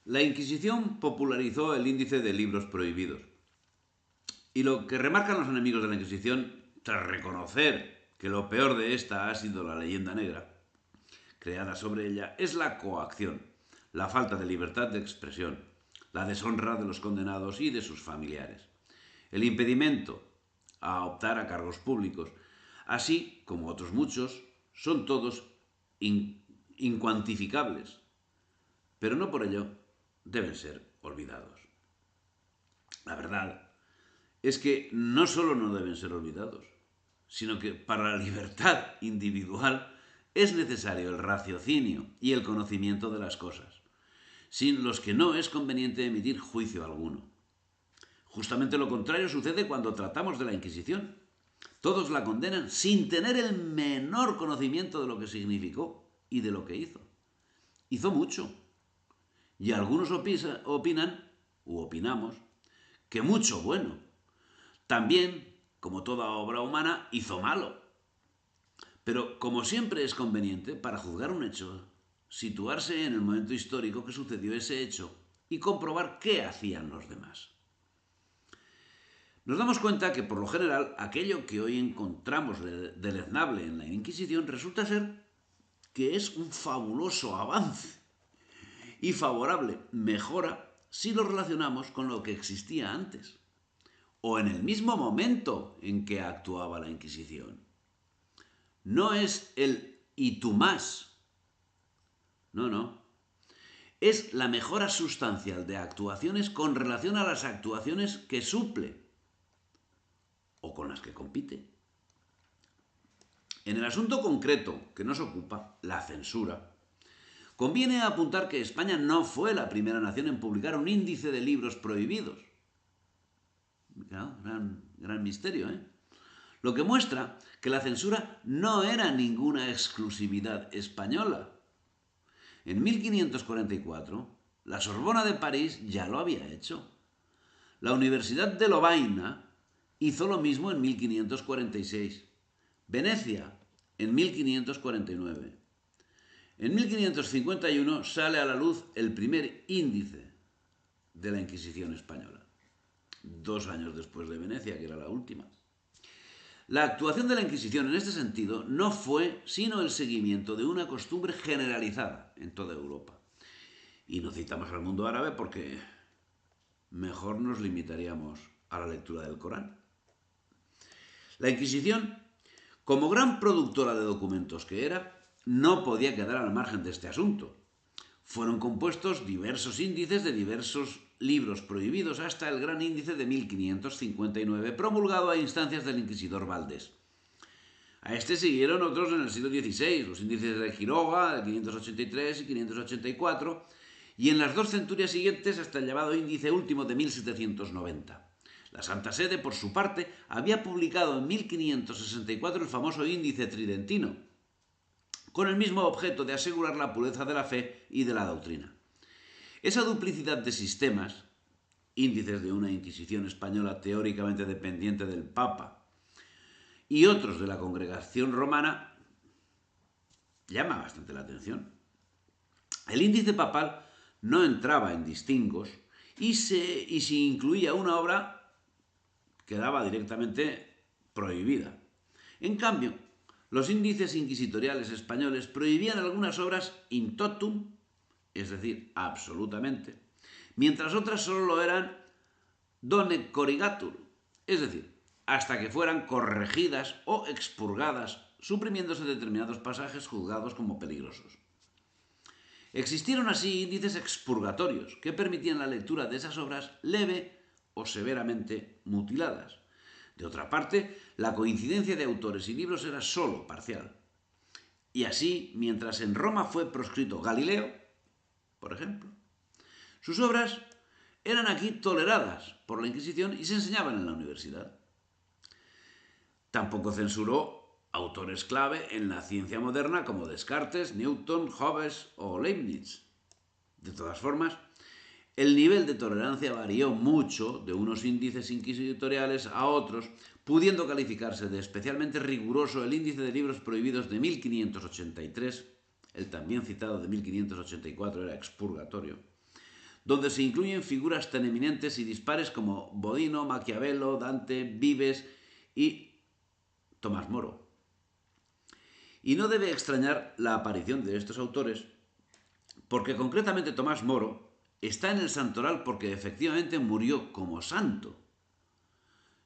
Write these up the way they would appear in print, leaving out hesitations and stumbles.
La Inquisición popularizó el índice de libros prohibidos. Y lo que remarcan los enemigos de la Inquisición, tras reconocer que lo peor de esta ha sido la leyenda negra, creada sobre ella, es la coacción, la falta de libertad de expresión, la deshonra de los condenados y de sus familiares, el impedimento a optar a cargos públicos, así como otros muchos, son todos incuantificables, pero no por ello deben ser olvidados. La verdad es que no solo no deben ser olvidados, sino que para la libertad individual es necesario el raciocinio y el conocimiento de las cosas, sin los que no es conveniente emitir juicio alguno. Justamente lo contrario sucede cuando tratamos de la Inquisición. Todos la condenan sin tener el menor conocimiento de lo que significó y de lo que hizo. Hizo mucho. Y algunos opinan, u opinamos, que mucho bueno. También, como toda obra humana, hizo malo. Pero como siempre es conveniente, para juzgar un hecho, situarse en el momento histórico que sucedió ese hecho y comprobar qué hacían los demás. Nos damos cuenta que, por lo general, aquello que hoy encontramos deleznable en la Inquisición resulta ser que es un fabuloso avance y favorable mejora si lo relacionamos con lo que existía antes o en el mismo momento en que actuaba la Inquisición. No es el y tú más. No, no. Es la mejora sustancial de actuaciones con relación a las actuaciones que suple o con las que compite. En el asunto concreto que nos ocupa, la censura, conviene apuntar que España no fue la primera nación en publicar un índice de libros prohibidos. Gran misterio, ¿eh? Lo que muestra que la censura no era ninguna exclusividad española. En 1544, la Sorbona de París ya lo había hecho. La Universidad de Lovaina hizo lo mismo en 1546. Venecia en 1549. En 1551 sale a la luz el primer índice de la Inquisición española, 2 años después de Venecia, que era la última. La actuación de la Inquisición en este sentido no fue sino el seguimiento de una costumbre generalizada en toda Europa. Y no citamos al mundo árabe porque mejor nos limitaríamos a la lectura del Corán. La Inquisición, como gran productora de documentos que era, no podía quedar al margen de este asunto. Fueron compuestos diversos índices de diversos libros prohibidos hasta el gran índice de 1559, promulgado a instancias del inquisidor Valdés. A este siguieron otros en el siglo XVI, los índices de Quiroga, de 583 y 584, y en las 2 centurias siguientes hasta el llamado índice último de 1790. La Santa Sede, por su parte, había publicado en 1564 el famoso índice tridentino, con el mismo objeto de asegurar la pureza de la fe y de la doctrina. Esa duplicidad de sistemas, índices de una Inquisición española teóricamente dependiente del Papa y otros de la congregación romana, llama bastante la atención. El índice papal no entraba en distingos y si incluía una obra quedaba directamente prohibida. En cambio, los índices inquisitoriales españoles prohibían algunas obras in totum, es decir, absolutamente, mientras otras solo lo eran done corrigatur, es decir, hasta que fueran corregidas o expurgadas, suprimiéndose determinados pasajes juzgados como peligrosos. Existieron así índices expurgatorios que permitían la lectura de esas obras leve o severamente mutiladas. De otra parte, la coincidencia de autores y libros era sólo parcial. Y así, mientras en Roma fue proscrito Galileo, por ejemplo, sus obras eran aquí toleradas por la Inquisición y se enseñaban en la universidad. Tampoco censuró autores clave en la ciencia moderna como Descartes, Newton, Hobbes o Leibniz. De todas formas, el nivel de tolerancia varió mucho de unos índices inquisitoriales a otros, pudiendo calificarse de especialmente riguroso el índice de libros prohibidos de 1583, el también citado de 1584 era expurgatorio, donde se incluyen figuras tan eminentes y dispares como Bodino, Maquiavelo, Dante, Vives y Tomás Moro. Y no debe extrañar la aparición de estos autores, porque concretamente Tomás Moro está en el santoral porque efectivamente murió como santo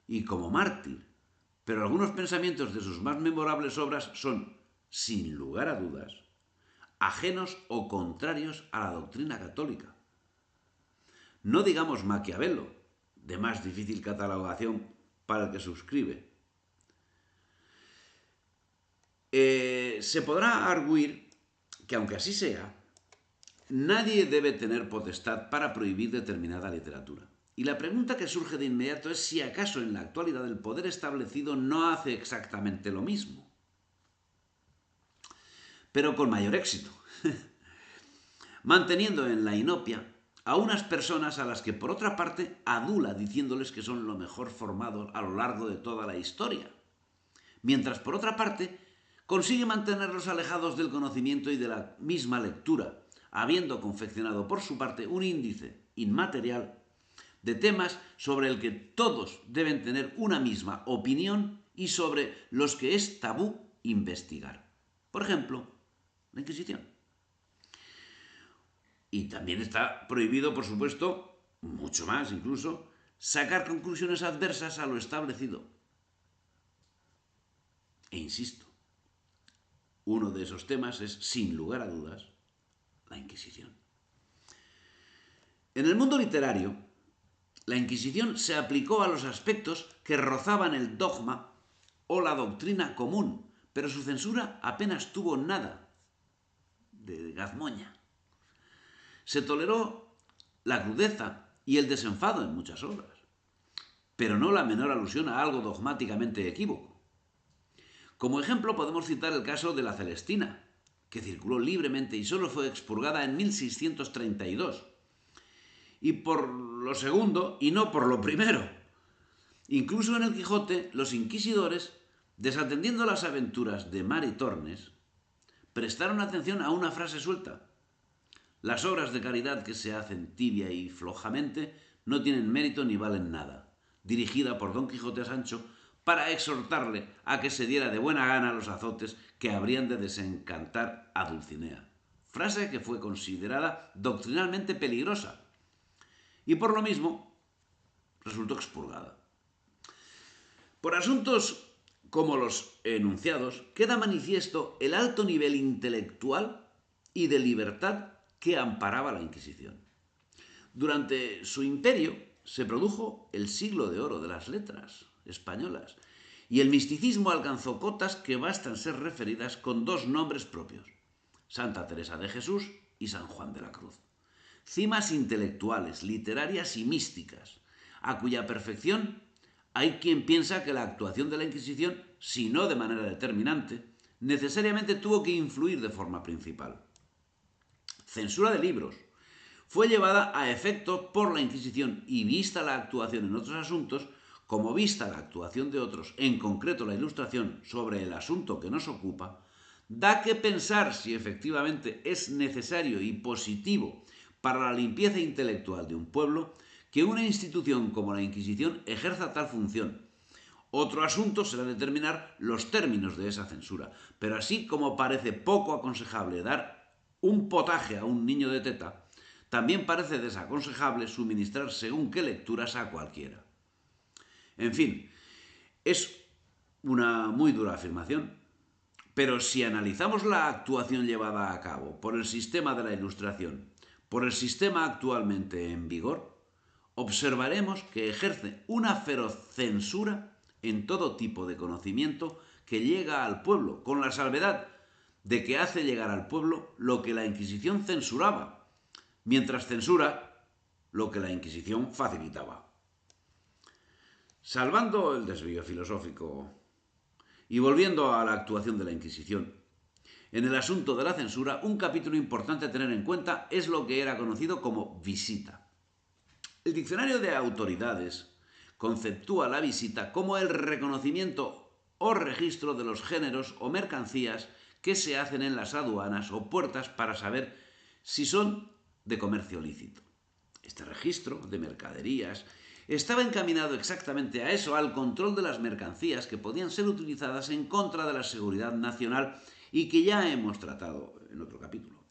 y como mártir, pero algunos pensamientos de sus más memorables obras son, sin lugar a dudas, ajenos o contrarios a la doctrina católica. No digamos Maquiavelo, de más difícil catalogación para el que suscribe. Se podrá arguir que, aunque así sea, nadie debe tener potestad para prohibir determinada literatura. Y la pregunta que surge de inmediato es si acaso en la actualidad el poder establecido no hace exactamente lo mismo, pero con mayor éxito, manteniendo en la inopia a unas personas a las que por otra parte adula diciéndoles que son lo mejor formados a lo largo de toda la historia, mientras por otra parte consigue mantenerlos alejados del conocimiento y de la misma lectura, habiendo confeccionado por su parte un índice inmaterial de temas sobre el que todos deben tener una misma opinión y sobre los que es tabú investigar. Por ejemplo, la Inquisición. Y también está prohibido, por supuesto, mucho más incluso, sacar conclusiones adversas a lo establecido. E insisto, uno de esos temas es, sin lugar a dudas, la Inquisición. En el mundo literario, la Inquisición se aplicó a los aspectos que rozaban el dogma o la doctrina común, pero su censura apenas tuvo nada de gazmoña. Se toleró la crudeza y el desenfado en muchas obras, pero no la menor alusión a algo dogmáticamente equívoco. Como ejemplo podemos citar el caso de la Celestina, que circuló libremente y solo fue expurgada en 1632. Y por lo segundo, y no por lo primero. Incluso en el Quijote, los inquisidores, desatendiendo las aventuras de Maritornes, prestaron atención a una frase suelta. Las obras de caridad que se hacen tibia y flojamente no tienen mérito ni valen nada, dirigida por Don Quijote a Sancho para exhortarle a que se diera de buena gana los azotes que habrían de desencantar a Dulcinea. Frase que fue considerada doctrinalmente peligrosa y por lo mismo resultó expurgada. Por asuntos como los enunciados, queda manifiesto el alto nivel intelectual y de libertad que amparaba la Inquisición. Durante su imperio se produjo el siglo de oro de las letras españolas y el misticismo alcanzó cotas que bastan ser referidas con dos nombres propios: Santa Teresa de Jesús y San Juan de la Cruz. Cimas intelectuales, literarias y místicas, a cuya perfección hay quien piensa que la actuación de la Inquisición, si no de manera determinante, necesariamente tuvo que influir de forma principal. Censura de libros fue llevada a efecto por la Inquisición y vista la actuación en otros asuntos, como vista la actuación de otros, en concreto la Ilustración, sobre el asunto que nos ocupa, da que pensar si efectivamente es necesario y positivo para la limpieza intelectual de un pueblo que una institución como la Inquisición ejerza tal función. Otro asunto será determinar los términos de esa censura, pero así como parece poco aconsejable dar un potaje a un niño de teta, también parece desaconsejable suministrar según qué lecturas a cualquiera. En fin, es una muy dura afirmación, pero si analizamos la actuación llevada a cabo por el sistema de la Ilustración, por el sistema actualmente en vigor, observaremos que ejerce una feroz censura en todo tipo de conocimiento que llega al pueblo, con la salvedad de que hace llegar al pueblo lo que la Inquisición censuraba, mientras censura lo que la Inquisición facilitaba. Salvando el desvío filosófico y volviendo a la actuación de la Inquisición, en el asunto de la censura, un capítulo importante a tener en cuenta es lo que era conocido como visita. El diccionario de autoridades conceptúa la visita como el reconocimiento o registro de los géneros o mercancías que se hacen en las aduanas o puertas para saber si son de comercio lícito. Este registro de mercaderías estaba encaminado exactamente a eso, al control de las mercancías que podían ser utilizadas en contra de la seguridad nacional y que ya hemos tratado en otro capítulo.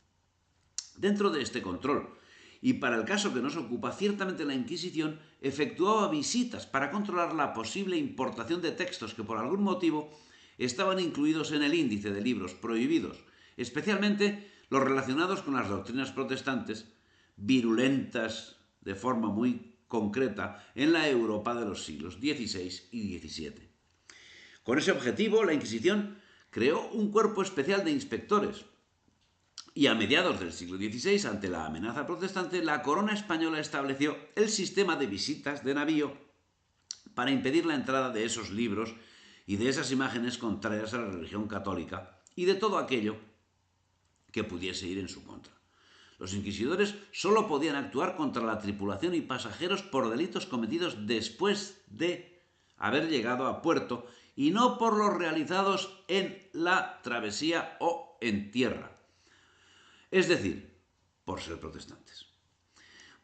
Dentro de este control, y para el caso que nos ocupa, ciertamente la Inquisición efectuaba visitas para controlar la posible importación de textos que por algún motivo estaban incluidos en el índice de libros prohibidos, especialmente los relacionados con las doctrinas protestantes, virulentas de forma muy concreta en la Europa de los siglos XVI y XVII. Con ese objetivo, la Inquisición creó un cuerpo especial de inspectores, y a mediados del siglo XVI, ante la amenaza protestante, la corona española estableció el sistema de visitas de navío para impedir la entrada de esos libros y de esas imágenes contrarias a la religión católica y de todo aquello que pudiese ir en su contra. Los inquisidores solo podían actuar contra la tripulación y pasajeros por delitos cometidos después de haber llegado a puerto y no por los realizados en la travesía o en tierra. Es decir, por ser protestantes.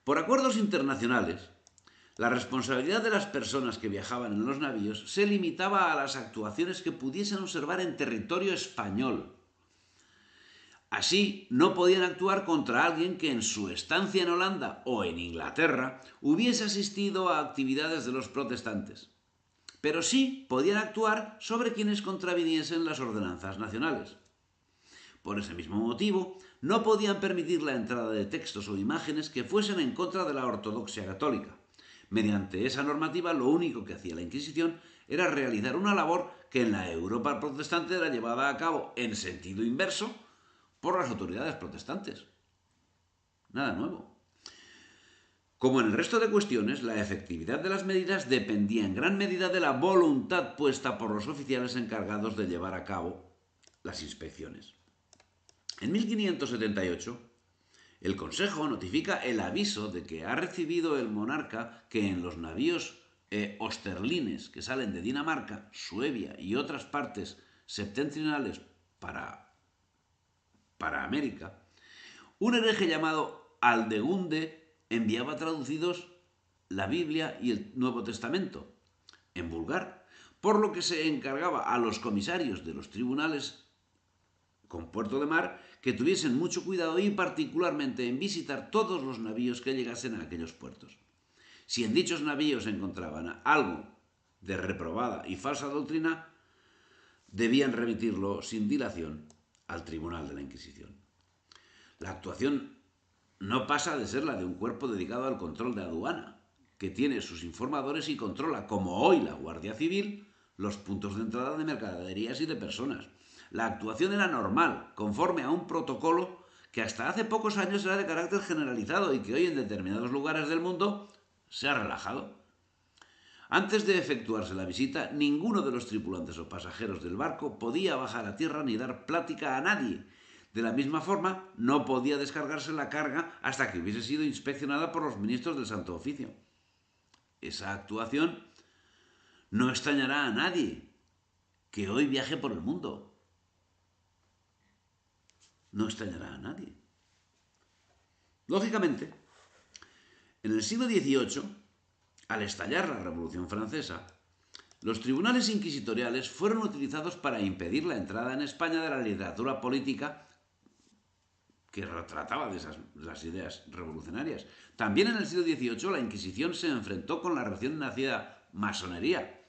Por acuerdos internacionales, la responsabilidad de las personas que viajaban en los navíos se limitaba a las actuaciones que pudiesen observar en territorio español. Así, no podían actuar contra alguien que en su estancia en Holanda o en Inglaterra hubiese asistido a actividades de los protestantes. Pero sí podían actuar sobre quienes contraviniesen las ordenanzas nacionales. Por ese mismo motivo, no podían permitir la entrada de textos o imágenes que fuesen en contra de la ortodoxia católica. Mediante esa normativa, lo único que hacía la Inquisición era realizar una labor que en la Europa protestante era llevada a cabo en sentido inverso por las autoridades protestantes. Nada nuevo. Como en el resto de cuestiones, la efectividad de las medidas dependía en gran medida de la voluntad puesta por los oficiales encargados de llevar a cabo las inspecciones. En 1578, el Consejo notifica el aviso de que ha recibido el monarca que en los navíos osterlines que salen de Dinamarca, Suevia y otras partes septentrionales para América, un hereje llamado Aldegunde enviaba traducidos la Biblia y el Nuevo Testamento en vulgar, por lo que se encargaba a los comisarios de los tribunales con puerto de mar que tuviesen mucho cuidado y particularmente en visitar todos los navíos que llegasen a aquellos puertos. Si en dichos navíos encontraban algo de reprobada y falsa doctrina, debían remitirlo sin dilación al tribunal de la Inquisición. La actuación no pasa de ser la de un cuerpo dedicado al control de aduana, que tiene sus informadores y controla, como hoy la Guardia Civil, los puntos de entrada de mercaderías y de personas. La actuación era normal, conforme a un protocolo que hasta hace pocos años era de carácter generalizado y que hoy en determinados lugares del mundo se ha relajado. Antes de efectuarse la visita, ninguno de los tripulantes o pasajeros del barco podía bajar a tierra ni dar plática a nadie. De la misma forma, no podía descargarse la carga hasta que hubiese sido inspeccionada por los ministros del Santo Oficio. Esa actuación no extrañará a nadie que hoy viaje por el mundo. No extrañará a nadie. Lógicamente, en el siglo XVIII, al estallar la Revolución Francesa, los tribunales inquisitoriales fueron utilizados para impedir la entrada en España de la literatura política que trataba de las ideas revolucionarias. También en el siglo XVIII la Inquisición se enfrentó con la recién nacida masonería.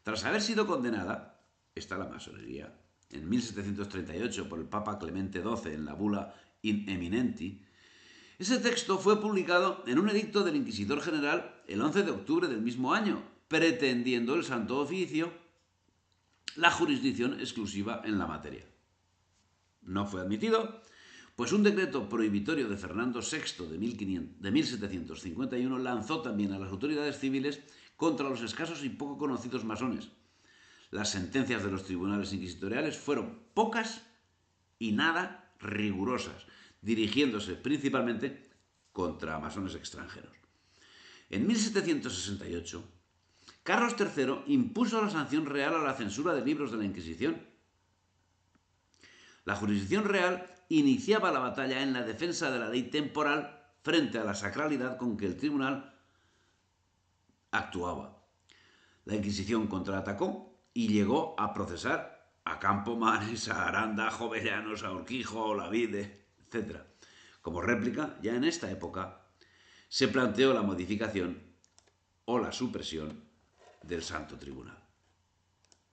Tras haber sido condenada, la masonería, en 1738 por el Papa Clemente XII en la bula In Eminenti, ese texto fue publicado en un edicto del Inquisidor General el 11 de octubre del mismo año, pretendiendo el Santo Oficio la jurisdicción exclusiva en la materia. No fue admitido, pues un decreto prohibitorio de Fernando VI de 1751 lanzó también a las autoridades civiles contra los escasos y poco conocidos masones. Las sentencias de los tribunales inquisitoriales fueron pocas y nada rigurosas, dirigiéndose principalmente contra masones extranjeros. En 1768, Carlos III impuso la sanción real a la censura de libros de la Inquisición. La jurisdicción real iniciaba la batalla en la defensa de la ley temporal frente a la sacralidad con que el tribunal actuaba. La Inquisición contraatacó y llegó a procesar a Campomanes, a Aranda, a Jovellanos, a Urquijo, a Olavide, etc. Como réplica, ya en esta época, se planteó la modificación o la supresión del Santo Tribunal.